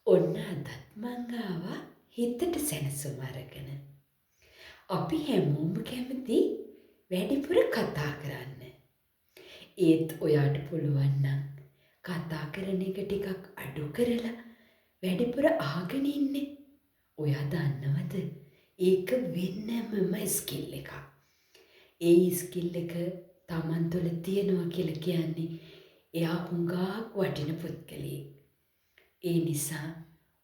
ඔන්න අදත් මං ආවා හිතට සැනසුම අරගෙන. අපි හැමෝම කැමති වැඩිපුර කතා කරන්න. ඒත් ඔයාට පුළුවන් නම් කතා කරන එක ටිකක් අඩු කරලා වැඩිපුර අහගෙන ඉන්න. ඔයා දන්නවද? ඒක වෙනමම ස්කිල් එකක්. ඒ ස්කිල් එක Taman තුළ තියනවා කියලා කියන්නේ එයා හුඟක් වටින පුද්ගලයෙක්. ඒ නිසා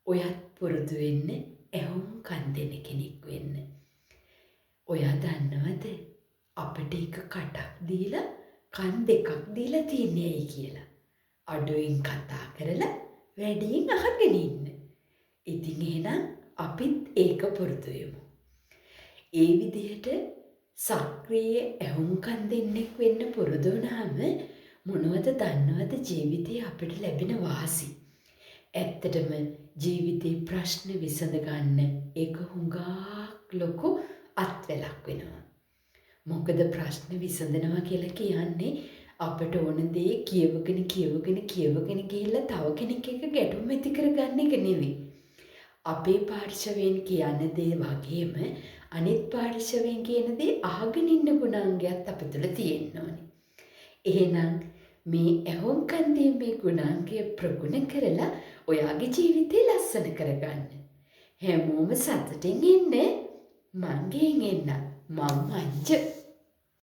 ඔයත් පුරුදු වෙන්න ඇහුම්කන් දෙන කෙනෙක් වෙන්න. ඔයා දන්නවද අපිට එක කටක් දීලා කන් දෙකක් දීලා තියන්නේ ඇයි කියලා? අඩුවෙන් කතා කරලා වැඩියෙන් අහගෙන ඉන්න. ඉතින් එහෙනම් අපිත් ඒක පුරුදු වෙමු. ඒ විදිහට සක්‍රීය ඇහුම්කන් දෙන්නෙක් වෙන්න පුරුදු වුණාම මොනවද දන්නවද ජීවිතේ අපිට ලැබෙන වාසි? ඇත්තටම ජීවිතේ ප්‍රශ්න විසඳ ගන්න ඒක හුඟක් ලොකු අත්වැලක් වෙනවා. මොකද ප්‍රශ්න විසඳනවා කියලා කියන්නේ අපිට ඕන දේ කියවගෙන ගිහිල්ලා තව කෙනෙක් එක්ක ගැටුම් ඇති කරගන්න එක නෙවෙයි. අපේ පාර්ශවයෙන් කියන දේ වගේම අනිත් පාර්ශවයෙන් කියන දේ අහගෙන ඉන්න ගුණාංගයත් අප තුළ තියෙන්න ඕනේ. එහෙනම් මේ ඇහුම්කන් දීමේ ගුණාංගය ප්‍රගුණ කරලා ඔයාගේ ජීවිතේ ලස්සන කරගන්න. හැමෝම සතුටින් ඉන්න. මං ගෙන් එන්න. මං මංජ.